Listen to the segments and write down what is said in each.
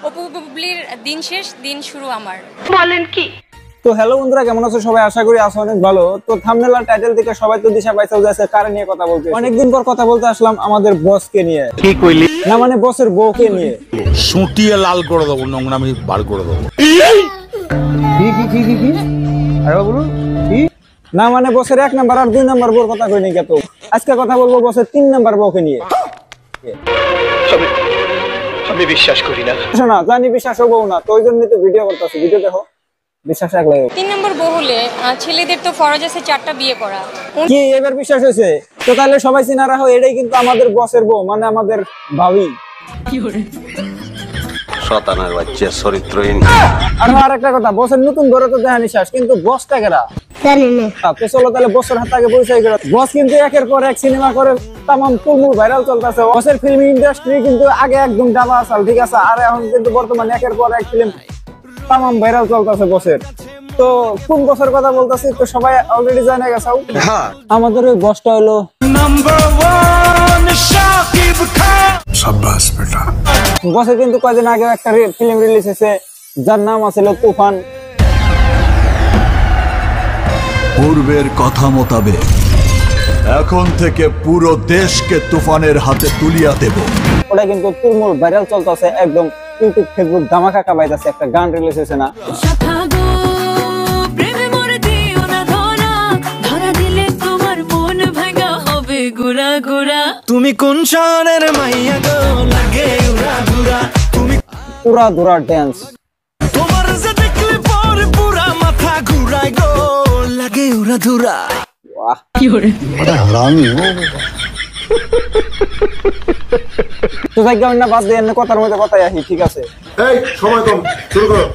অপু বুবলির দিন শেষ দিন শুরু আমার। বলেন কি? তো হ্যালো বন্ধুরা, কেমন আছো সবাই? আশা করি আছো অনেক ভালো। তো থাম্বনেল আর টাইটেল থেকে সবাই তো দিশা পাইছো যে কার নিয়ে কথা বলতে। অনেকদিন পর কথা বলতে আসলাম আমাদের বসকে নিয়ে। কি কইলি? না মানে বসের বউকে নিয়ে। সুটিয়ে লাল করে দেবো, নোংরামি বার করে দেবো। কি আরে বলুন কি? না মানে বসের 1 নাম্বার আর 2 নাম্বার বউর কথা কইনি কে। তো আজকে কথা বলবো বসের 3 নাম্বার বউকে নিয়ে। আমি বিশ্বাস করি না। শোনা জানি বিশ্বাস হবো না, তো ওই জন্যই তো ভিডিও করতেছি। ভিডিও দেখো, বিশ্বাস রাখলে। 3 নম্বর বউ হলে ছেলেদের তো ফরজ আছে 4টা বিয়ে করা। কি এবার বিশ্বাস হয়েছে? তো তাহলে সবাই চিনা রাখো, এটাই কিন্তু আমাদের বসের বউ, মানে আমাদের ভাবি। শয়তানের বাচ্চা, চরিত্রহীন। আর আরেকটা কথা, বসের নতুন ঘরে তো দেখা নিশ্বাস, কিন্তু বসটা কেরা জানি না। তো চলো তাহলে বসের হাত আগে পরিচয় করে। বস কিন্তু একের পর এক সিনেমা করে তামাম তুমুল ভাইরাল চলতেছে। বসের ফিল্ম ইন্ডাস্ট্রি কিন্তু আগে একদম ডাবা আসাল, ঠিক আছে, আর এখন কিন্তু বর্তমানে একের পর এক ফিল্ম তামাম ভাইরাল চলতেছে বসের। তো কোন বসের কথা বলতেছি তো সবাই অলরেডি জানা গেছে। আমাদের ওই বসটা হলো নাম্বার 1 শাকিব খান। শাবাশ বেটা। বসে কিন্তু কয়েকদিন আগে একটা ফিল্ম রিলিজ হয়েছে যার নাম আছিল তুফান। পূর্বের কথা মোতাবেক এখন থেকে পুরো দেশকে তুফানের হাতে তুলিয়া দেব। ওটা কিন্তু তুমুল ভাইরাল চলতেছে, একদম ইউটিউব ফেসবুক ধামাকা কামাইতেছে। একটা গান রিলিজ হয়েছে না, তুমি কোন শহরের মাইয়া গো, লাগে উড়া ঘুরা, তুমি পুরা ধুরা ডান্স। তোমার যে দেখলে পরে পুরা মাথা ঘুরায় গো, লাগে উড়া ধুরা। বাহ কি করে বড় হারামি ও। তো যাই গান না বাদ দিয়ে কথার মধ্যে কথাই আসি, ঠিক আছে? এই সময় কম, শুরু করো।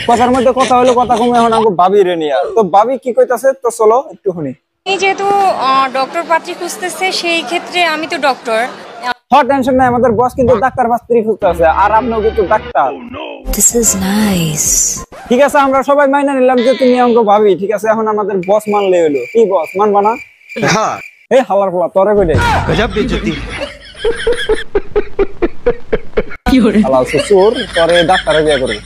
কথার মধ্যে কথা হলো, কথা কমে এখন আমাকে ভাবি রে নিয়া। তো ভাবি কি কইতাছে তো চলো একটু শুনি। এই যেহেতু ডক্টর পাত্রী খুঁজতেছে, সেই ক্ষেত্রে আমি তো ডক্টর। হট টেনশন নাই, আমাদের বস কিন্তু ডাক্তার পাত্রী খুঁজতেছে, আর আপনিও কিন্তু ডাক্তার। This is nice. ঠিক আছে, আমরা সবাই মাইনা নিলাম যে তুমি আমাকে ভাবি, ঠিক আছে? এখন আমাদের বস মানলে হলো। কি বস মানবা না? হ্যাঁ। এই হালার পোলা তোরে কই দে। গজব বেজতি। কি করে হালাল শ্বশুর তোরে ডাক্তারে বিয়ে করবে।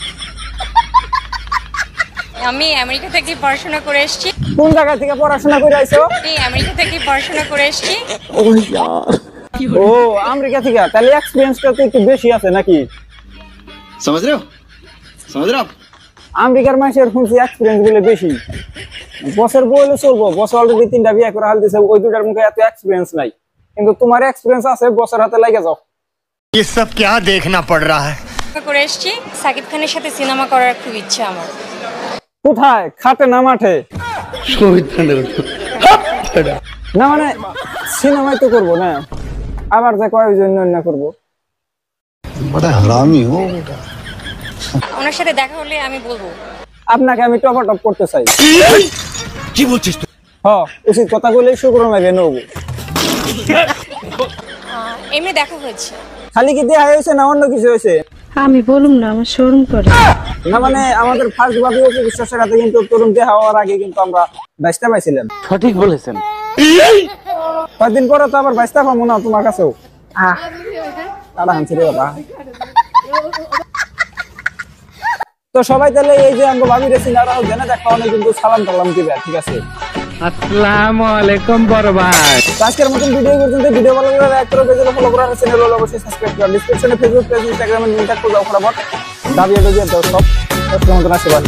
আমি আমেরিকা থেকে পড়াশোনা করে এসেছি। কোন জায়গা থেকে পড়াশোনা করে আইছো? আমি আমেরিকা থেকে পড়াশোনা করে এসেছি। ও আমেরিকা থেকে, তাহলে এক্সপেরিয়েন্সটা তো একটু বেশি আছে নাকি? समझ रहे हो? समझ रहे हो आप? আমেরিকার মানুষের শুনছি এক্সপেরিয়েন্স গুলো বেশি। বসের বলে চলবো, বস অলরেডি 3টা বিয়ে করে হাল দিছে, ওই দুটার মুখে এত এক্সপেরিয়েন্স নাই। কিন্তু তোমার এক্সপেরিয়েন্স আছে, বসের হাতে লাগে যাও। ये सब क्या देखना पड़ रहा है? করে এসেছি। সাকিব খানের সাথে সিনেমা করার খুব ইচ্ছা আমার। কোথায়? খাটে না মাঠে? না মানে সিনেমাই তো করবো না, আবার যে কয়েক জন্য না করবো। বড় হারামি ও বেটা। ওনার সাথে দেখা হলে আমি বলবো আপনাকে আমি টপ করতে চাই। কি বলছিস তুই? হ্যাঁ, উচিত কথা বলেই শুক্রবার মেরে নেবো। এমনি দেখা হয়েছে। খালি কি দেয়া হয়েছে না অন্য কিছু হয়েছে? আমি বলুম না, আমার শরম করে। না মানে আমাদের ফার্স্ট ভাবি অপু বিশ্বাসের হাতে কিন্তু তরুণ দেয়া হওয়ার আগে কিন্তু আমরা বাইশটা পাইছিলাম। সঠিক বলেছেন। কয়েকদিন পরে তো আবার বাইশটা পাবো না তোমার কাছেও। তো সবাই তাহলে এই যে আমরা ভাবি রেছি না জেনে দেখা অনেক কিন্তু সালাম টালাম দিবে, ঠিক আছে? আসসালামু আলাইকুম বড় ভাই। আজকের মতন ভিডিও পর্যন্ত। ভিডিও ভালো লাগলে লাইক করো, পেজে ফলো করো, আর চ্যানেল হলো অবশ্যই সাবস্ক্রাইব করো। ডেসক্রিপশনে ফেসবুক পেজ, ইনস্টাগ্রামের লিংক থাকবে, ওখানে বট দাবি এলো দিয়ে দাও সব। আজকের মতন আসি, বাই।